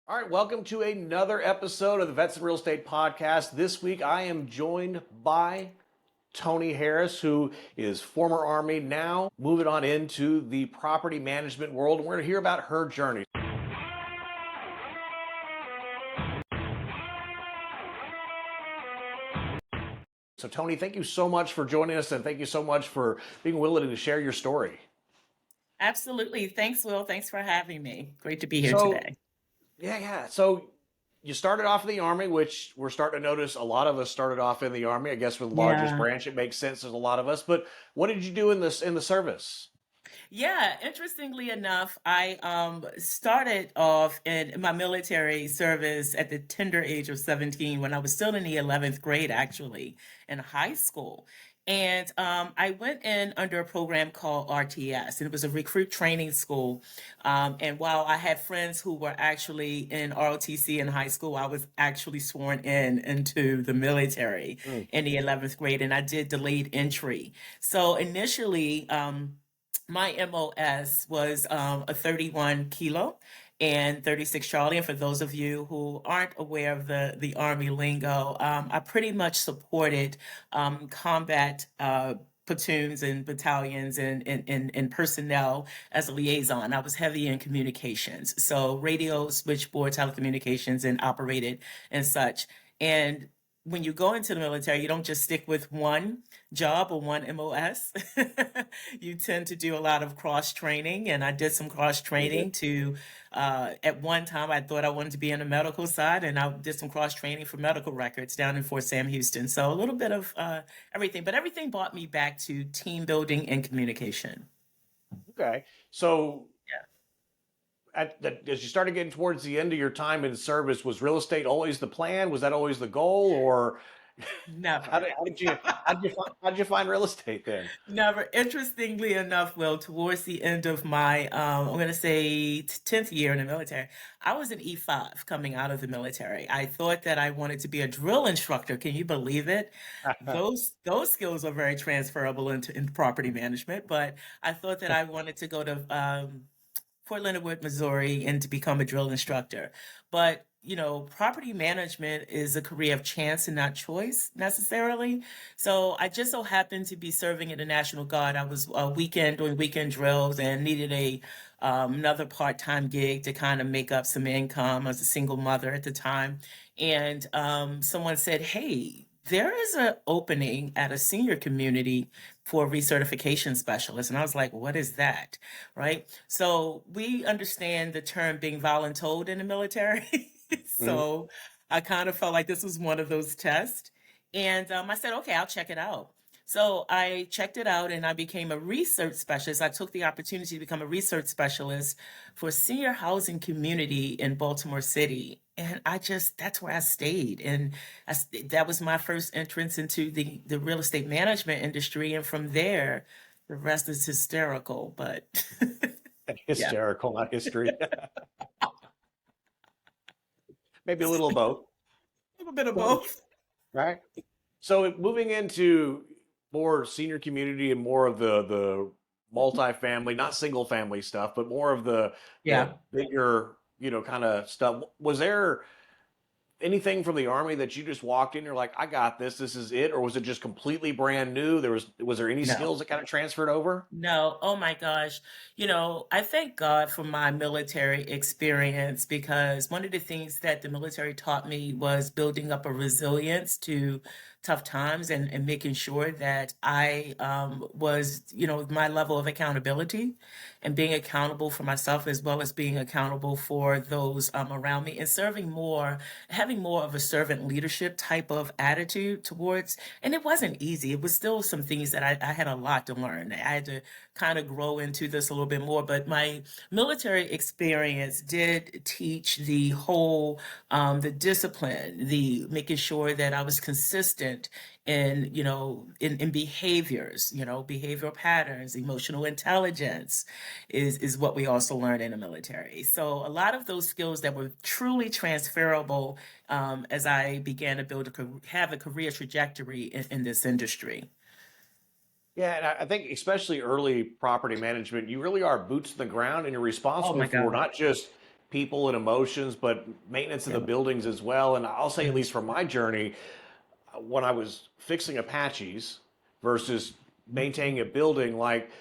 All right, welcome to another episode of the Vets and Real Estate Podcast. This week I am joined by Toni Harris, who is former Army, now moving on into the property management world. And we're going to hear about her journey. So, Toni, thank you so much for joining us, and thank you so much for being willing to share your story. Absolutely. Thanks, Will. Thanks for having me. Great to be here So, today. yeah. So, you started off in the Army, which we're starting to notice a lot of us started off in the Army. I guess with the largest Yeah. branch, it makes sense. There's a lot of us. But what did you do in the service? Yeah, interestingly enough, I started off in my military service at the tender age of 17 when I was still in the 11th grade, actually, in high school. And I went in under a program called RTS, and it was a recruit training school. And while I had friends who were actually in ROTC in high school, I was actually sworn in into the military Mm. in the 11th grade, and I did delayed entry. So initially, my MOS was a 31 kilo and 36 Charlie. And for those of you who aren't aware of the Army lingo, I pretty much supported combat platoons and battalions and personnel as a liaison. I was heavy in communications, so radio, switchboard, telecommunications, and operated and such. And when you go into the military, you don't just stick with one job or one MOS. You tend to do a lot of cross training, and I did some cross training to. At one time, I thought I wanted to be in the medical side, and I did some cross training for medical records down in Fort Sam Houston. So a little bit of everything, but everything brought me back to team building and communication. Okay. So Yeah. as you started getting towards the end of your time in service, was real estate always the plan? Was that always the goal, or how Never. did, how did you how did you find real estate then? Never. Interestingly enough, Will, towards the end of my, I'm going to say 10th year in the military, I was an E5 coming out of the military. I thought that I wanted to be a drill instructor. Can you believe it? Those skills are very transferable into property management, but I thought that I wanted to go to Fort Leonard Wood, Missouri, and to become a drill instructor. But property management is a career of chance and not choice necessarily. So I just so happened to be serving in the National Guard. I was doing weekend drills and needed a another part-time gig to kind of make up some income. I was a single mother at the time, and someone said, "Hey, there is an opening at a senior community for a recertification specialist." And I was like, "What is that?" Right? So we understand the term being voluntold in the military. Mhm. So I kind of felt like this was one of those tests. And I said, "Okay, I'll check it out." So I checked it out and I became a research specialist. I took the opportunity to become a research specialist for a senior housing community in Baltimore City. And that's where I stayed. And that was my first entrance into the real estate management industry. And from there, the rest is hysterical. But yeah, Hysterical, not history. Maybe a little of both. a little bit of Well, both. right. So moving into more senior community and more of the multifamily, not single family stuff, but more of the Yeah. bigger, kind of stuff. Was there anything from the Army that you just walked in, you're like, I got this, this is it, or was it just completely brand new? Was there any No. skills that kind of transferred over? No, oh my gosh. I thank God for my military experience because one of the things that the military taught me was building up a resilience to tough times and making sure that I was, my level of accountability and being accountable for myself as well as being accountable for those around me and having more of a servant leadership type of attitude towards. And it wasn't easy. It was still some things that I had a lot to learn. I had to kind of grow into this a little bit more. But my military experience did teach the discipline, the making sure that I was consistent in behaviors, behavioral patterns, emotional intelligence is what we also learn in the military. So a lot of those skills that were truly transferable as I began to have a career trajectory in this industry. Yeah, and I think especially early property management, you really are boots to the ground and you're Oh responsible my for God. not just people and emotions, but maintenance of the Yeah. buildings as well. And I'll say, at least Yes. from my journey, when I was fixing Apaches versus maintaining a building, like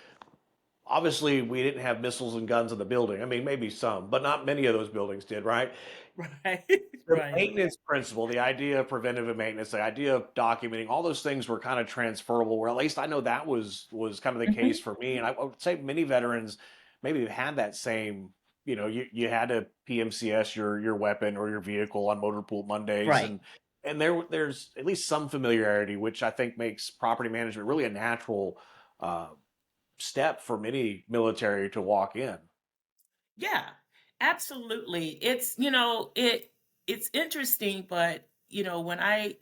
obviously we didn't have missiles and guns in the building. I mean, maybe some, but not many of those buildings did, right? Right. The Right. maintenance principle, the idea of preventative maintenance, the idea of documenting, all those things were kind of transferable. Where at least I know that was kind of the case Hmm. for me, and I would say many veterans maybe have had that same. You had to PMCS your weapon or your vehicle on motor pool Mondays, Right. and there's at least some familiarity, which I think makes property management really a natural uh, step for many military to walk in. Yeah, absolutely. It's interesting, but when I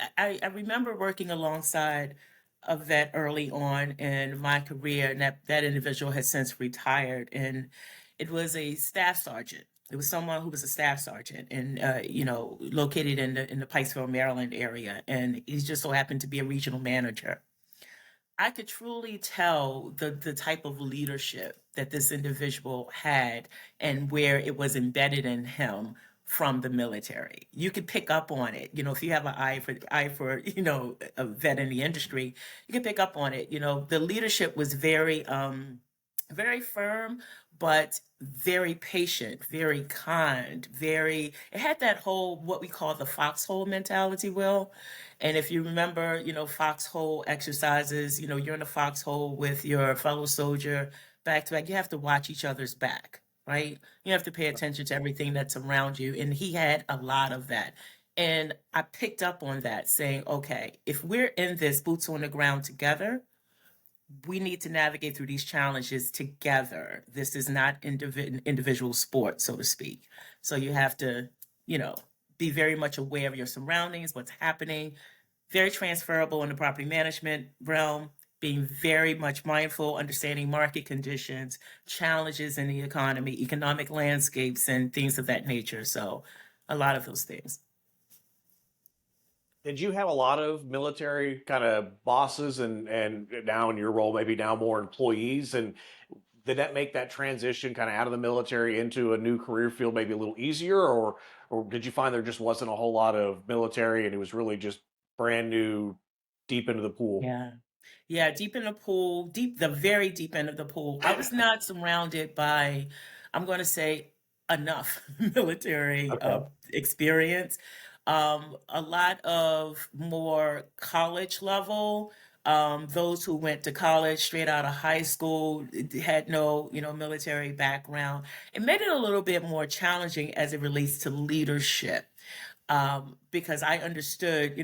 remember working alongside a vet early on in my career, and that individual has since retired, and it was a staff sergeant. It was someone who was a staff sergeant and located in the Pikesville, Maryland area, and he just so happened to be a regional manager. I could truly tell the type of leadership that this individual had and where it was embedded in him from the military. You could pick up on it. If you have an eye for a vet in the industry, you can pick up on it. The leadership was very firm, but very patient, very kind, very it had that whole what we call the foxhole mentality, Will. And if you remember, foxhole exercises, you're in a foxhole with your fellow soldier back to back. You have to watch each other's back, right? You have to pay attention to everything that's around you. And he had a lot of that. And I picked up on that saying, okay, if we're in this boots on the ground together, we need to navigate through these challenges together. This is not individual sport, so to speak. So you have to, you know, be very much aware of your surroundings, what's happening, very transferable in the property management realm, being very much mindful, understanding market conditions, challenges in the economy, economic landscapes, and things of that nature. So, a lot of those things. Did you have a lot of military kind of bosses and now in your role, maybe now more employees? And did that make that transition kind of out of the military into a new career field maybe a little easier, or did you find there just wasn't a whole lot of military and it was really just brand new, deep into the pool? Yeah. Yeah, deep in the pool, the very deep end of the pool. I was not surrounded by, I'm going to say, enough military Okay. experience. A lot of more college level. Those who went to college straight out of high school had no, military background. It made it a little bit more challenging as it relates to leadership, because I understood,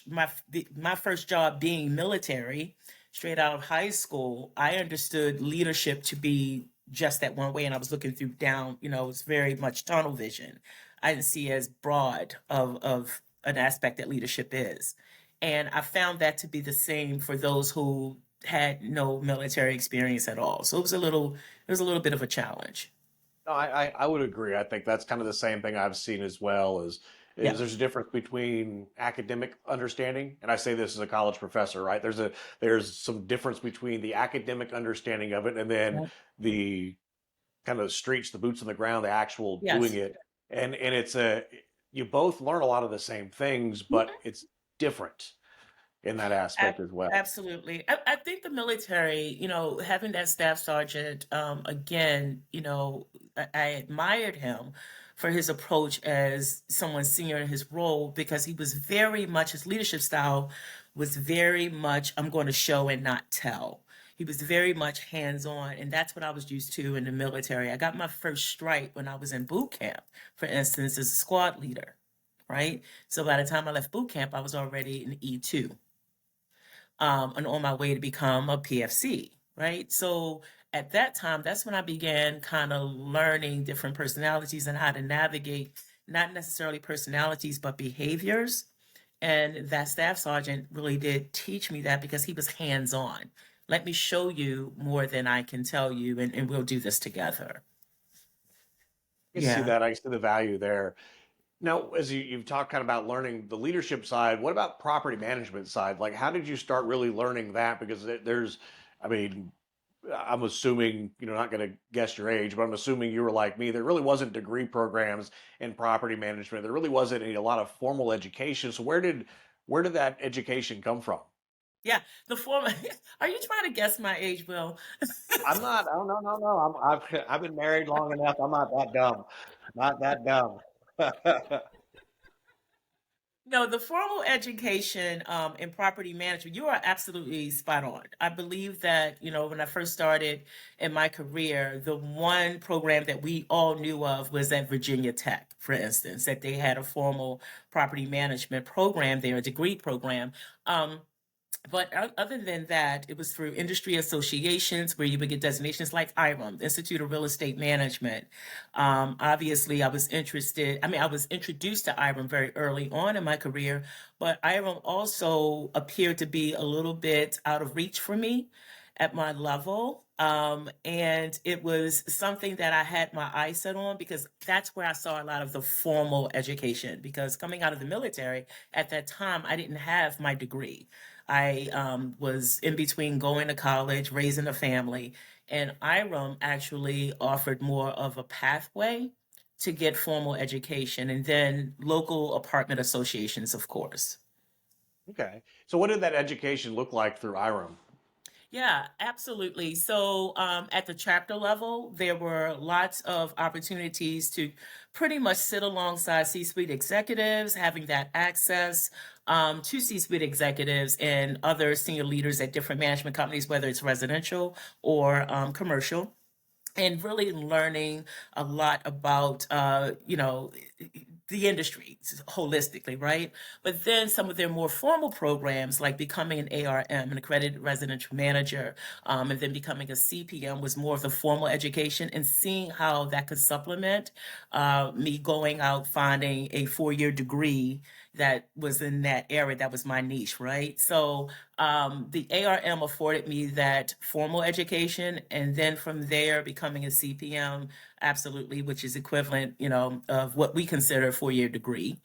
my first job being military, straight out of high school, I understood leadership to be just that one way, and I was looking through down, it's very much tunnel vision. I didn't see as broad of an aspect that leadership is, and I found that to be the same for those who had no military experience at all. So it was a little bit of a challenge. No, I would agree. I think that's kind of the same thing I've seen as well is Yeah. there's a difference between academic understanding, and I say this as a college professor, right? There's some difference between the academic understanding of it and then Yeah. the kind of streets, the boots on the ground, the actual doing Yes. it. And it's a you both learn a lot of the same things, but it's different in that aspect as well. Absolutely. I think the military, having that staff sergeant, again, I admired him for his approach as someone senior in his role because he was very much, his leadership style was very much, I'm going to show and not tell. He was very much hands on, and that's what I was used to in the military. I got my first strike when I was in boot camp, for instance, as a squad leader, right? So by the time I left boot camp, I was already an E2, and on my way to become a PFC, right? So at that time, that's when I began kind of learning different personalities and how to navigate not necessarily personalities, but behaviors. And that staff sergeant really did teach me that because he was hands on. Let me show you more than I can tell you, and we'll do this together. I see Yeah. that. I see the value there. Now, as you've talked kind of about learning the leadership side, what about property management side? Like, how did you start really learning that? Because there's, I mean, I'm assuming, not going to guess your age, but I'm assuming you were like me. There really wasn't degree programs in property management. There really wasn't a lot of formal education. So where did that education come from? Yeah, the former. Are you trying to guess my age, Will? I'm not. Oh, no, no, no. I've been married long enough. I'm not that dumb. Not that dumb. No, the formal education in property management, you are absolutely spot on. I believe that, when I first started in my career, the one program that we all knew of was at Virginia Tech, for instance, that they had a formal property management program there, a degree program. Um, but other than that, it was through industry associations where you would get designations like IREM, Institute of Real Estate Management. Obviously, I was introduced to IREM very early on in my career, but IREM also appeared to be a little bit out of reach for me at my level. And it was something that I had my eyes set on because that's where I saw a lot of the formal education. Because coming out of the military at that time, I didn't have my degree. I was in between going to college, raising a family, and IREM actually offered more of a pathway to get formal education, and then local apartment associations, of course. Okay. So what did that education look like through IREM? Yeah, absolutely. So at the chapter level, there were lots of opportunities to pretty much sit alongside C suite executives, having that access to C suite executives and other senior leaders at different management companies, whether it's residential or commercial, and really learning a lot about the industry holistically, right? But then some of their more formal programs, like becoming an ARM, an accredited residential manager, and then becoming a CPM, was more of the formal education, and seeing how that could supplement me going out finding a 4-year degree that was in that area. That was my niche, right? So the ARM afforded me that formal education, and then from there, becoming a CPM, absolutely, which is equivalent, of what we consider a 4-year degree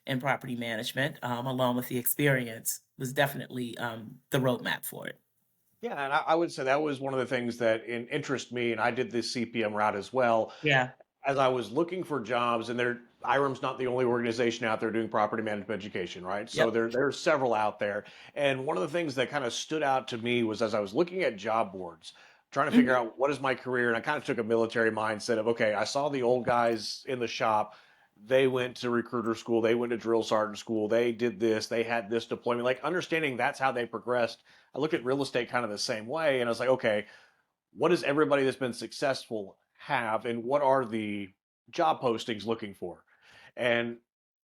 in property management, along with the experience, was definitely the roadmap for it. Yeah, and I would say that was one of the things that interest me, and I did this CPM route as well. Yeah. As I was looking for jobs, and IREM's not the only organization out there doing property management education, right? So Yep. there's several out there. And one of the things that kind of stood out to me was as I was looking at job boards, trying to figure Hmm. out what is my career, and I kind of took a military mindset of, okay, I saw the old guys in the shop. They went to recruiter school, they went to drill sergeant school, they did this, they had this deployment, like understanding that's how they progressed. I look at real estate kind of the same way, and I was like, okay, what does everybody that's been successful have, and what are the job postings looking for? And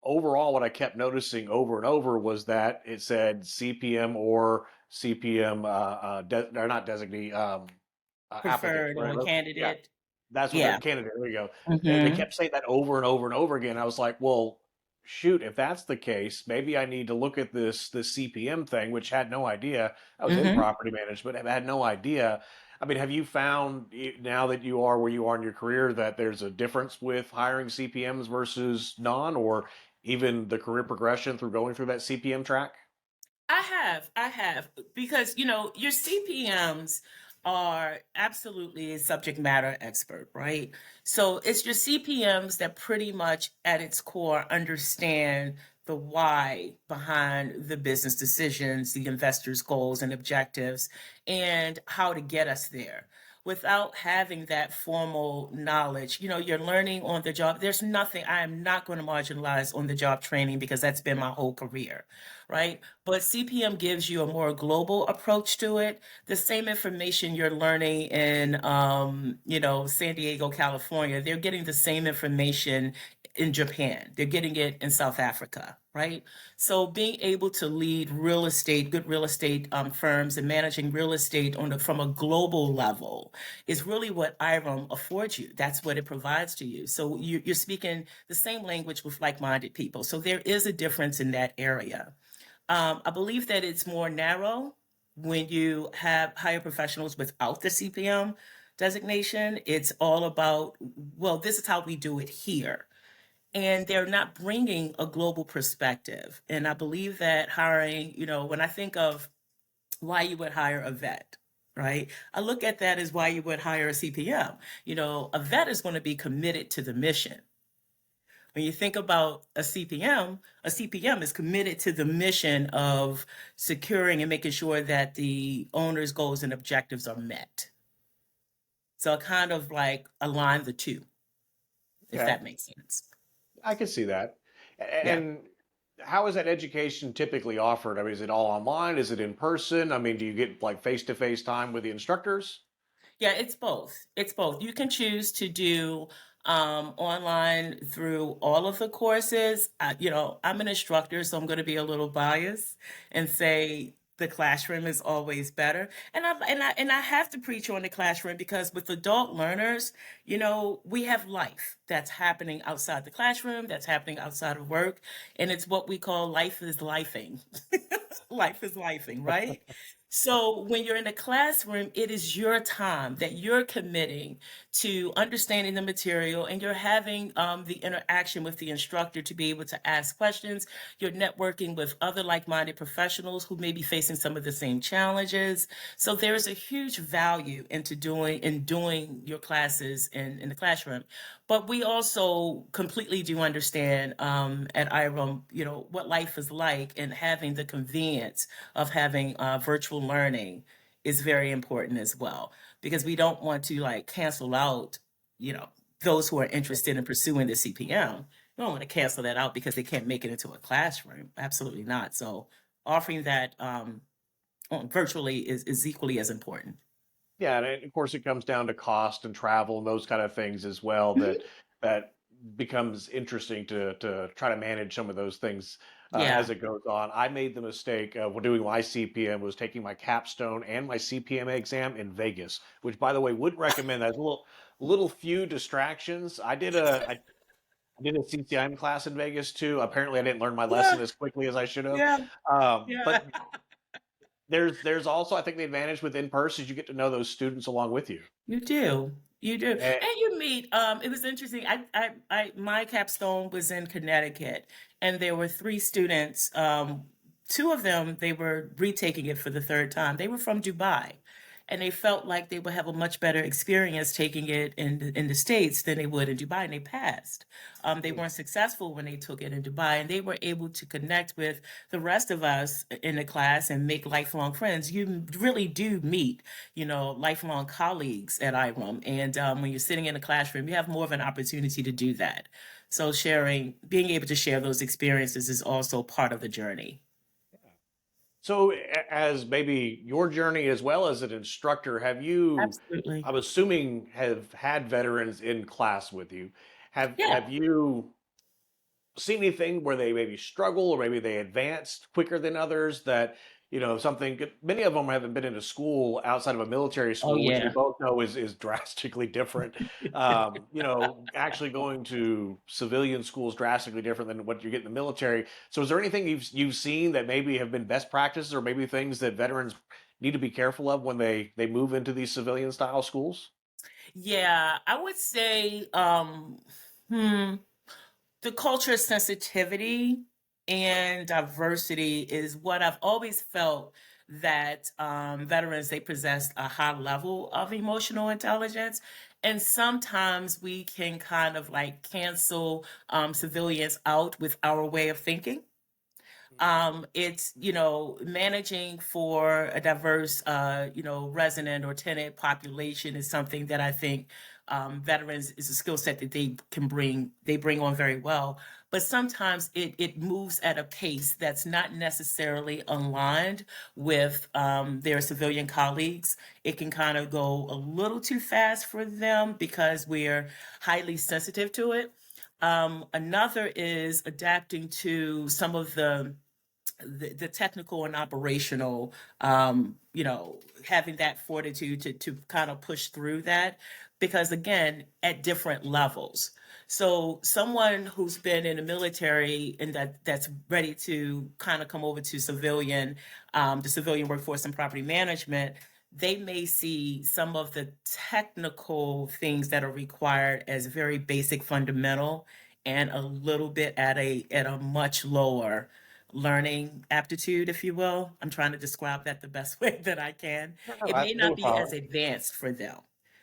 overall, what I kept noticing over and over was that it said CPM or CPM, or not designee, applicant, Preferred right? or Yeah, candidate. that's what they're Yeah. candidate. There we go. They Hmm. kept saying that over and over and over again. I was like, well, shoot, if that's the case, maybe I need to look at this CPM thing, which had no idea. I was in Hmm. property management, I had no idea. I mean, have you found now that you are where you are in your career that there's a difference with hiring CPMs versus non, or even the career progression through going through that CPM track? I have, because your CPMs are absolutely a subject matter expert, right? So it's your CPMs that pretty much at its core understand the why behind the business decisions, the investors' goals and objectives, and how to get us there. Without having that formal knowledge, you're learning on the job. There's nothing, I am not going to marginalize on the job training because that's been my whole career, right? But CPM gives you a more global approach to it. The same information you're learning in, San Diego, California, they're getting the same information in Japan. They're getting it in South Africa, right? So being able to lead real estate, good real estate firms, and managing real estate from a global level is really what IREM affords you. That's what it provides to you. So you're speaking the same language with like-minded people. So there is a difference in that area. I believe that it's more narrow when you have hire professionals without the CPM designation. It's all about, well, this is how we do it here. And they're not bringing a global perspective. And I believe that hiring, when I think of why you would hire a vet, right? I look at that as why you would hire a CPM. A vet is going to be committed to the mission. When you think about a CPM is committed to the mission of securing and making sure that the owner's goals and objectives are met. So I kind of like align the two, if Okay, that makes sense. I can see that. Yeah. And how is that education typically offered? I mean, is it all online? Is it in person? I mean, do you get like face-to-face time with the instructors? Yeah, it's both. It's both. You can choose to do online through all of the courses. I'm an instructor, so I'm going to be a little biased and say the classroom is always better. And I have to preach on the classroom because with adult learners, we have life that's happening outside the classroom, that's happening outside of work, and it's what we call life is lifing. Life is lifing, right? So when you're in the classroom, it is your time that you're committing to understanding the material, and you're having the interaction with the instructor to be able to ask questions. You're networking with other like-minded professionals who may be facing some of the same challenges. So there's a huge value into doing your classes in the classroom. But we also completely do understand at IROM, what life is like, and having the convenience of having virtual learning is very important as well, because we don't want to like cancel out, you know, those who are interested in pursuing the CPM. We don't want to cancel that out because they can't make it into a classroom. Absolutely not. So offering that virtually is equally as important. Yeah, and of course it comes down to cost and travel and those kind of things as well Mhm. that becomes interesting to try to manage some of those things Yeah. as it goes on. I made the mistake when doing my CPM was taking my capstone and my CPM exam in Vegas, which by the way wouldn't recommend. There's a little few distractions. I did a CCM class in Vegas too. Apparently I didn't learn my lesson Yeah. as quickly as I should have. Yeah. Yeah. But there's also I think the advantage with in person is you get to know those students along with you. You do. You do. Eh, And you meet, it was interesting. My capstone was in Connecticut, and there were three students. Two of them, they were retaking it for the third time. They were from Dubai, and they felt like they would have a much better experience taking it in the States than they would in Dubai, and they passed. They hmm. weren't successful when they took it in Dubai, and they were able to connect with the rest of us in the class and make lifelong friends. You really do meet, lifelong colleagues at IROM. And when you're sitting in a classroom, you have more of an opportunity to do that. So being able to share those experiences is also part of the journey. So, as maybe your journey as well as an instructor, have you, Absolutely. I'm assuming, have had veterans in class with you? Have Yeah. you seen anything where they maybe struggle or maybe they advanced quicker than others that something many of them haven't been into school outside of a military Oh, school, which we yeah. both know is drastically different. Actually going to civilian schools drastically different than what you get in the military. So is there anything you've seen that maybe have been best practices or maybe things that veterans need to be careful of when they move into these civilian style schools? Yeah, I would say hmm, the culture sensitivity and diversity is what I've always felt that veterans, they possess a high level of emotional intelligence. And sometimes we can kind of like cancel civilians out with our way of thinking. It's, managing for a diverse, resident or tenant population is something that I think veterans is a skill set that they bring on very well. But sometimes it moves at a pace that's not necessarily aligned with their civilian colleagues. It can kind of go a little too fast for them because we're highly sensitive to it. Another is adapting to some of the technical and operational, having that fortitude to kind of push through that, because again, at different levels. So someone who's been in the military and that's ready to kind of come over to the civilian workforce and property management, they may see some of the technical things that are required as very basic fundamental, and a little bit at a much lower learning aptitude, if you will. I'm trying to describe that the best way that I can. No, It may they not would be follow. as advanced for them,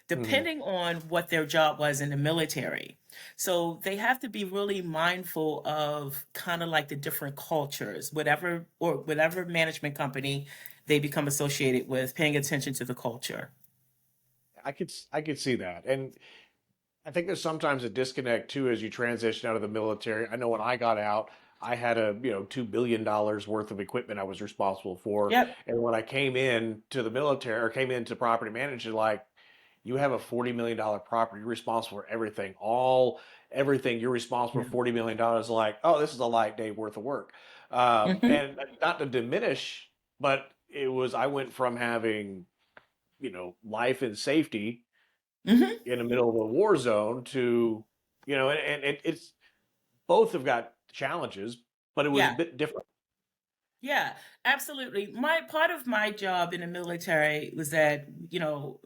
Hmm. depending on what their job was in the military. So they have to be really mindful of kind of like the different cultures, whatever management company they become associated with, paying attention to the culture. I could see that, and I think there's sometimes a disconnect too as you transition out of the military. I know when I got out, I had a $2 billion worth of equipment I was responsible for, Yep. and when I came in to the military or came into property management, like you have a $40 million property, you're responsible for everything, everything. You're responsible Yeah. for $40 million. Like, oh, this is a light day worth of work, Hmm. and not to diminish, but it was I went from having life and safety Hmm. in the middle of a war zone to, and it's both have got challenges, but it was a Yeah. bit different. Yeah, absolutely. My part of my job in the military was that,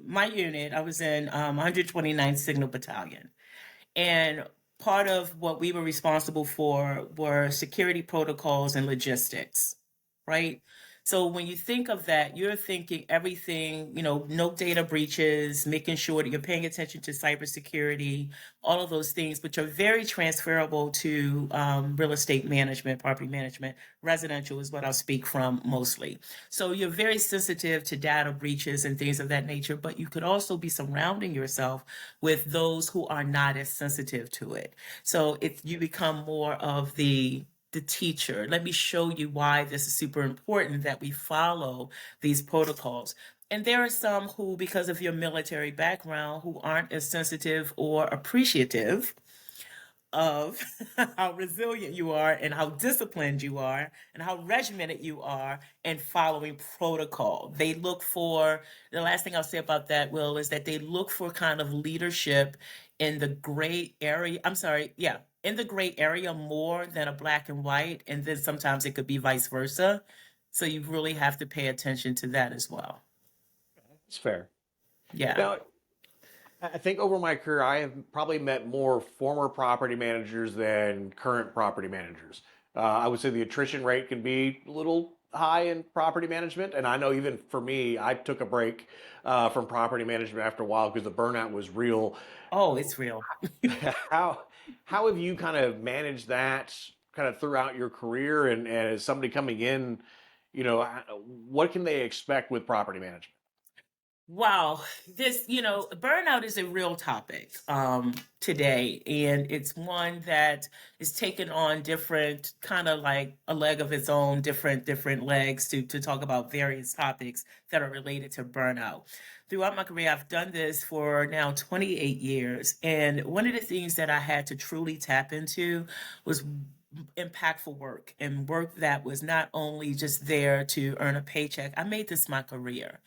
my unit, I was in 129th Signal Battalion. And part of what we were responsible for were security protocols and logistics, right? So when you think of that, you're thinking everything, no data breaches, making sure that you're paying attention to cybersecurity, all of those things, which are very transferable to real estate management, property management. Residential is what I'll speak from mostly. So you're very sensitive to data breaches and things of that nature, but you could also be surrounding yourself with those who are not as sensitive to it. So if you become more of the teacher, let me show you why this is super important that we follow these protocols. And there are some who, because of your military background, who aren't as sensitive or appreciative of how resilient you are and how disciplined you are and how regimented you are in following protocol. They look for, the last thing I'll say about that, Will, is that they look for kind of leadership in the gray area. I'm sorry, yeah, in the gray area more than a black and white. And then sometimes it could be vice versa. So you really have to pay attention to that as well. It's fair. Yeah. Now, I think over my career, I have probably met more former property managers than current property managers. I would say the attrition rate can be a little high in property management, and I know even for me, I took a break from property management after a while because the burnout was real. Oh, it's real. How how have you kind of managed that kind of throughout your career, and as somebody coming in, what can they expect with property management? Wow, burnout is a real topic today, and it's one that is taking on different kind of like a leg of its own, different legs to talk about various topics that are related to burnout. Throughout my career, I've done this for now 28 years, and one of the things that I had to truly tap into was impactful work and work that was not only just there to earn a paycheck. I made this my career.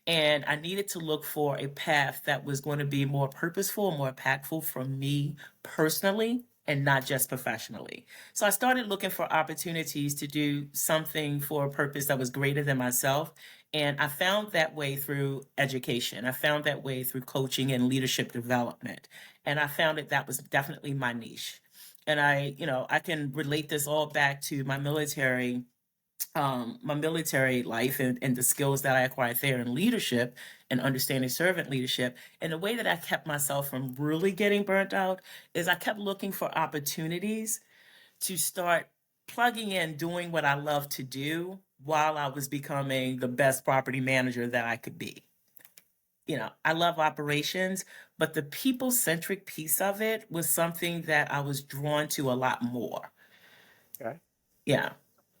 And I needed to look for a path that was going to be more purposeful, more impactful for me personally, and not just professionally. So I started looking for opportunities to do something for a purpose that was greater than myself. And I found that way through education. I found that way through coaching and leadership development. And I found that was definitely my niche. And I can relate this all back to my military life and the skills that I acquired there in leadership and understanding servant leadership. And the way that I kept myself from really getting burnt out is I kept looking for opportunities to start plugging in doing what I love to do while I was becoming the best property manager that I could be. I love operations, but the people centric piece of it was something that I was drawn to a lot more. Okay. Yeah.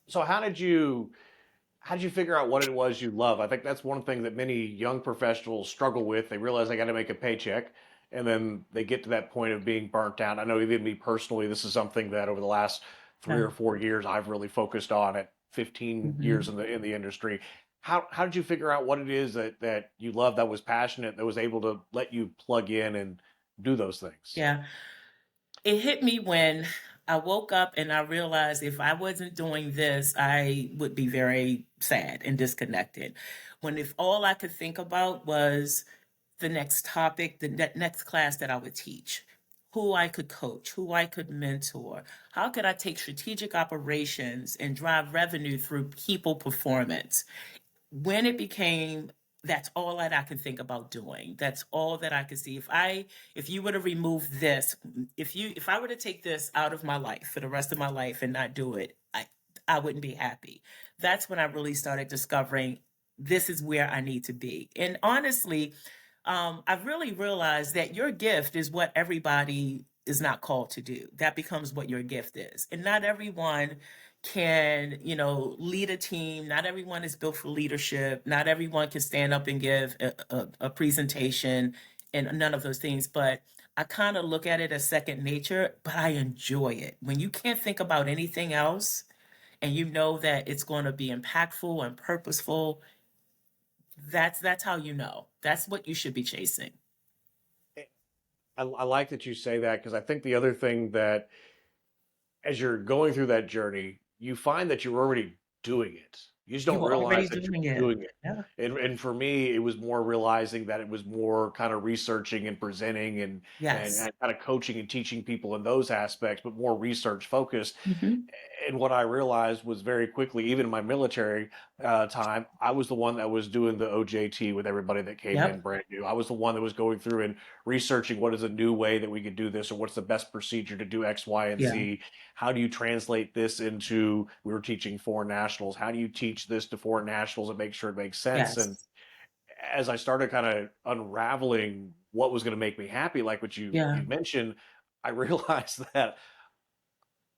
So how did you figure out what it was you love? I think that's one thing that many young professionals struggle with. They realize they got to make a paycheck, and then they get to that point of being burnt out. I know even me personally, this is something that over the last three Yeah. or 4 years I've really focused on at 15 years Mhm. in the industry. How did you figure out what it is that you love, that was passionate, that was able to let you plug in and do those things? Yeah. It hit me when I woke up and I realized if I wasn't doing this, I would be very sad and disconnected. When if all I could think about was the next topic, the next class that I would teach. who I could coach, who I could mentor. How could I take strategic operations and drive revenue through people performance? When it became that's all that I can think about doing. That's all that I could see. If you were to remove this, if I were to take this out of my life for the rest of my life and not do it, I wouldn't be happy. That's when I really started discovering this is where I need to be. And honestly, I've really realized that your gift is what everybody is not called to do. That becomes what your gift is. And not everyone can, lead a team. Not everyone is built for leadership. Not everyone can stand up and give a presentation and none of those things. But I kind of look at it as second nature, but I enjoy it. When you can't think about anything else and you know that it's going to be impactful and purposeful, that's how you know. That's what you should be chasing. I like that you say that because I think the other thing that as you're going through that journey, you find that you're already doing it. You just don't You are already realize that doing you're it. doing it. Yeah. And for me, it was more realizing that it was more kind of researching and presenting Yes. and kind of coaching and teaching people in those aspects, but more research focused. Mhm. And what I realized was very quickly, even in my military time, I was the one that was doing the OJT with everybody that came in Yep. brand new. I was the one that was going through and researching what is a new way that we could do this, or what's the best procedure to do X, Y, and Yeah. Z. How do you translate this into, we were teaching foreign nationals, how do you teach this to foreign nationals and make sure it makes sense? And Yes. as I started kind of unraveling what was going to make me happy, like what Yeah. you mentioned, I realized that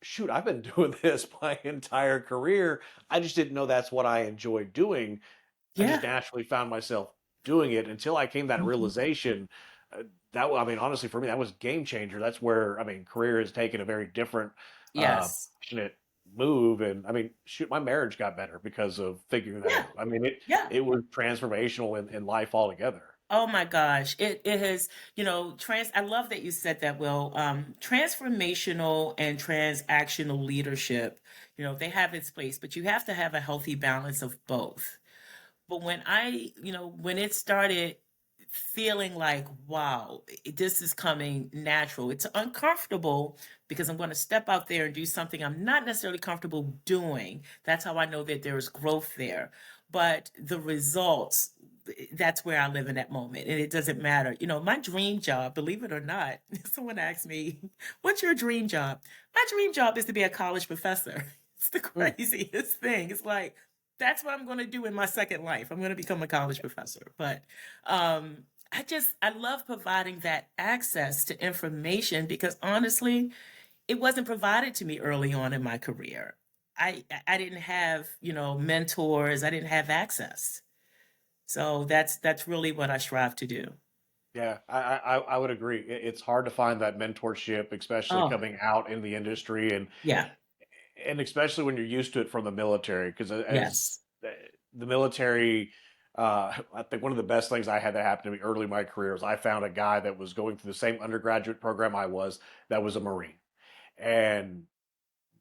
shoot, I've been doing this my entire career. I just didn't know that's what I enjoyed doing. I just Yeah. naturally found myself doing it until I came to that Mhm. realization. Uh, I mean, honestly, for me, that was game changer. That's where, I mean, career has taken a very different, Yes. passionate move. And I mean, shoot, my marriage got better because of figuring that Yeah. out. I mean, Yeah. it was transformational in life altogether. Oh my gosh. It has, I love that you said that, Will. Transformational and transactional leadership, they have its place, but you have to have a healthy balance of both. But when it started feeling like, wow, this is coming natural, it's uncomfortable because I'm going to step out there and do something I'm not necessarily comfortable doing. That's how I know that there's growth there. But the results, that's where I live in that moment. And it doesn't matter. My dream job, believe it or not, someone asked me, what's your dream job? My dream job is to be a college professor. It's the Hmm. craziest thing. It's like, that's what I'm going to do in my second life. I'm going to become a college professor. But I love providing that access to information because honestly, it wasn't provided to me early on in my career. I didn't have, mentors. I didn't have access. So that's really what I strive to do. Yeah, I would agree. It's hard to find that mentorship, especially Oh, coming out in the industry, yeah. and especially when you're used to it from the military, because as Yes. the military, I think one of the best things I had that happen to me early in my career is I found a guy that was going through the same undergraduate program I was, that was a Marine, and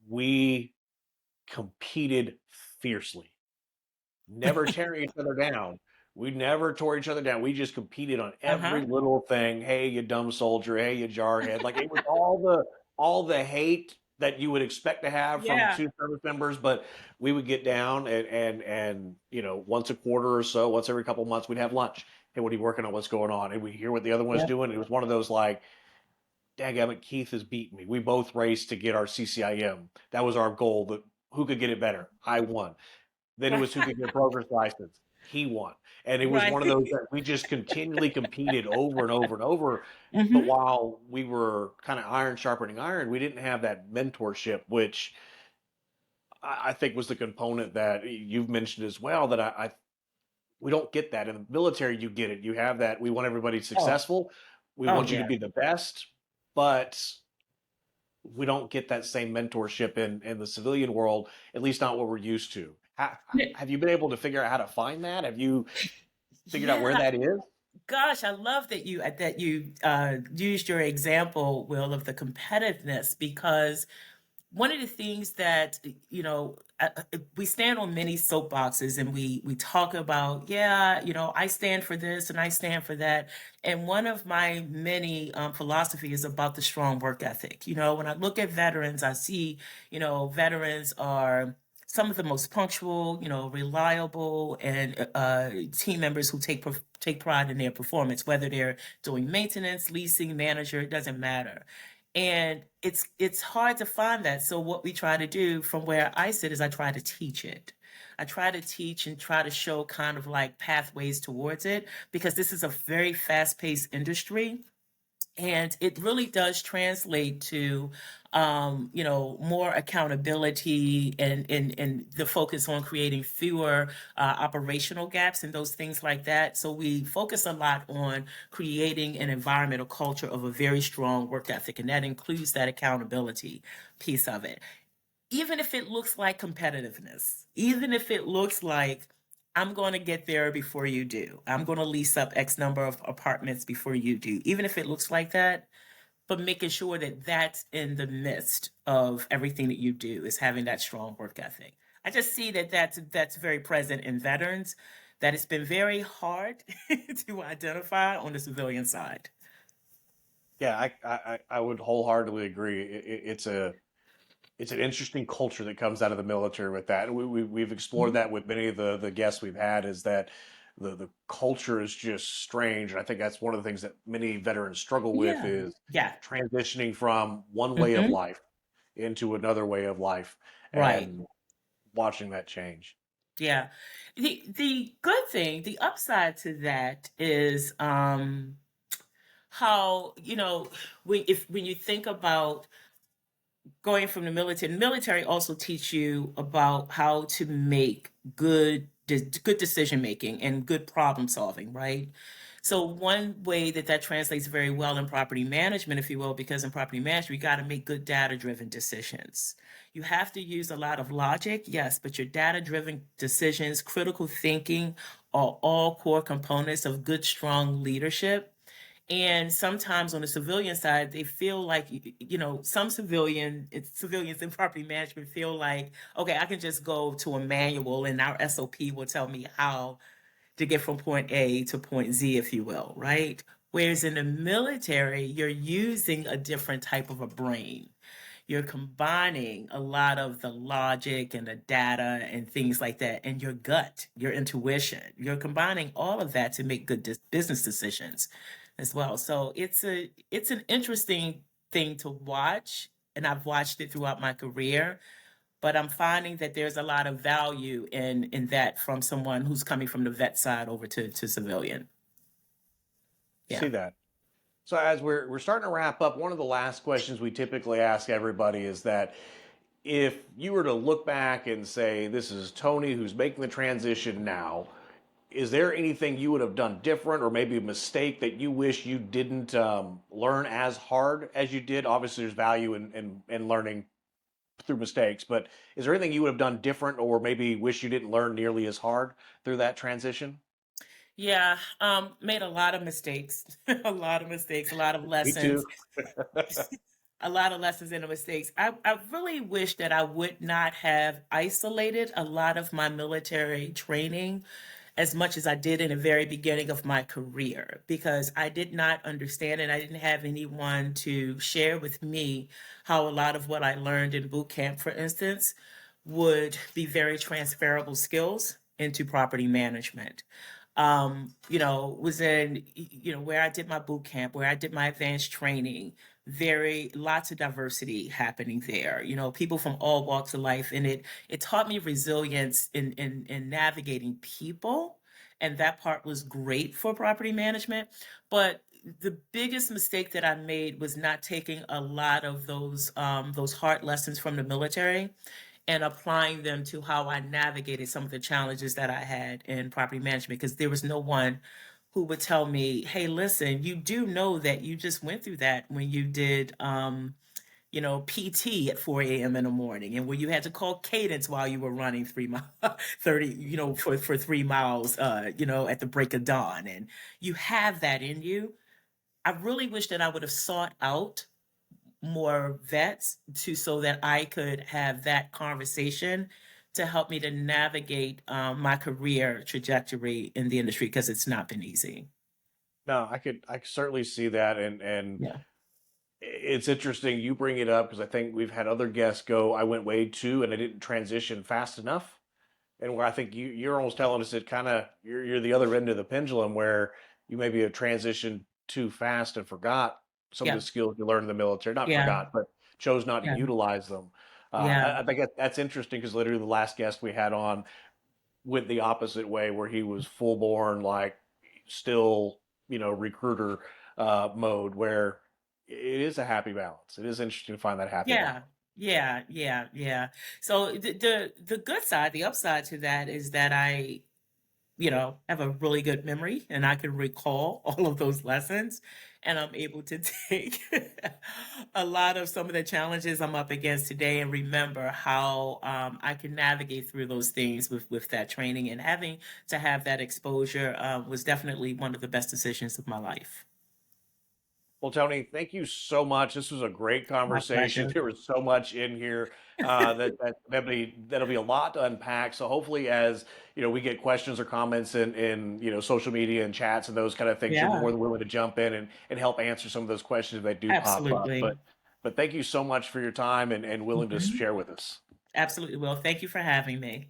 we competed fiercely, never tearing each other down. We never tore each other down. We just competed on every Uh-huh. little thing. Hey, you dumb soldier. Hey, you jarhead. Like it was all the hate that you would expect to have from Yeah. two service members, but we would get down and once a quarter or so, once every couple of months, we'd have lunch. Hey, what are you working on? What's going on? And we hear what the other one's Yeah. doing. It was one of those like, Dadgummit, Keith has beaten me. We both raced to get our CCIM. That was our goal. That who could get it better? I won. Then it was who could get a broker's license. He won. And it was Right. one of those that we just continually competed over and over and over. But Hmm. while we were kind of iron sharpening iron, we didn't have that mentorship, which I think was the component that you've mentioned as well. That we don't get that in the military. You get it. You have that. We want everybody Oh, successful. We oh want you yeah. to be the best, but we don't get that same mentorship in the civilian world, at least not what we're used to. Have you been able to figure out how to find that? Have you figured out where Yeah. that is? Gosh, I love that you used your example, Will, of the competitiveness because one of the things that we stand on many soapboxes and we talk about, yeah, I stand for this and I stand for that. And one of my many philosophy is about the strong work ethic. When I look at veterans, I see, veterans are some of the most punctual, reliable, and team members who take pride in their performance, whether they're doing maintenance, leasing, manager, it doesn't matter. And it's hard to find that. So what we try to do from where I sit is I try to teach it. I try to teach and try to show kind of like pathways towards it, because this is a very fast-paced industry, and it really does translate to more accountability, and the focus on creating fewer operational gaps and those things like that. So we focus a lot on creating an environmental culture of a very strong work ethic, and that includes that accountability piece of it. Even if it looks like competitiveness, even if it looks like I'm going to get there before you do, I'm going to lease up X number of apartments before you do, even if it looks like that, but making sure that that's in the midst of everything that you do is having that strong work ethic. I just see that that's very present in veterans, that it's been very hard to identify on the civilian side. Yeah, I would wholeheartedly agree. It's an interesting culture that comes out of the military with that. We've explored Mhm. that with many of the guests we've had, is that the culture is just strange. And I think that's one of the things that many veterans struggle with, Yeah. is Yeah. transitioning from one way of Hmm. life into another way of life Right. and watching that change. Yeah. The good thing, the upside to that is how, when you think about going from the military also teach you about how to make good decision making and good problem solving, right? So one way that translates very well in property management, if you will, because in property management you got to make good data driven decisions. You have to use a lot of logic, yes, but your data driven decisions, critical thinking, are all core components of good strong leadership. And sometimes on the civilian side, they feel like, some civilians in property management feel like, okay, I can just go to a manual and our SOP will tell me how to get from point A to point Z, if you will, right? Whereas in the military, you're using a different type of a brain. You're combining a lot of the logic and the data and things like that, and your gut, your intuition. You're combining all of that to make good business decisions as well. So it's an interesting thing to watch, and I've watched it throughout my career. But I'm finding that there's a lot of value in that from someone who's coming from the vet side over to civilian. Yeah. See that. So as we're starting to wrap up, one of the last questions we typically ask everybody is that if you were to look back and say, this is Toni who's making the transition now, is there anything you would have done different, or maybe a mistake that you wish you didn't learn as hard as you did? Obviously, there's value in learning through mistakes, but is there anything you would have done different, or maybe wish you didn't learn nearly as hard through that transition? Yeah, made a lot of mistakes, a lot of mistakes, a lot of Me too. lessons, a lot of lessons and mistakes. I really wish that I would not have isolated a lot of my military training as much as I did in the very beginning of my career, because I did not understand and I didn't have anyone to share with me how a lot of what I learned in boot camp, for instance, would be very transferable skills into property management. Was in, where I did my boot camp, where I did my advanced training, very lots of diversity happening there, people from all walks of life. And it taught me resilience in navigating people. And that part was great for property management. But the biggest mistake that I made was not taking a lot of those hard lessons from the military and applying them to how I navigated some of the challenges that I had in property management, because there was no one who would tell me, hey, listen, you do know that you just went through that when you did, PT at 4 a.m. in the morning, and where you had to call cadence while you were running 3 miles, 30, for 3 miles, at the break of dawn. And you have that in you. I really wish that I would have sought out more vets to so that I could have that conversation to help me to navigate my career trajectory in the industry because it's not been easy. No, I could certainly see that, and Yeah. it's interesting you bring it up because I think we've had other guests go, I went way too, and I didn't transition fast enough. And where I think you're almost telling us it kind of you're the other end of the pendulum where you maybe have transitioned too fast and forgot some of the Yeah. skills you learned in the military. Not Yeah. forgot, but chose not to Yeah. utilize them. Yeah. I think that's interesting because literally the last guest we had on went the opposite way, where he was full born, like still, recruiter mode, where it is a happy balance. It is interesting to find that happy balance. Yeah. Yeah. Yeah. Yeah. So the good side, the upside to that is that I have a really good memory and I can recall all of those lessons. And I'm able to take a lot of some of the challenges I'm up against today and remember how I can navigate through those things with that training. And having to have that exposure was definitely one of the best decisions of my life. Well, Tony, thank you so much. This was a great My conversation. pleasure. There was so much in here that'll be a lot to unpack. So hopefully, as we get questions or comments in social media and chats and those kind of things, you're Yeah, more than willing to jump in and help answer some of those questions if they do pop up. absolutely. But thank you so much for your time and willing to Mhm. share with us. Absolutely. Well, thank you for having me.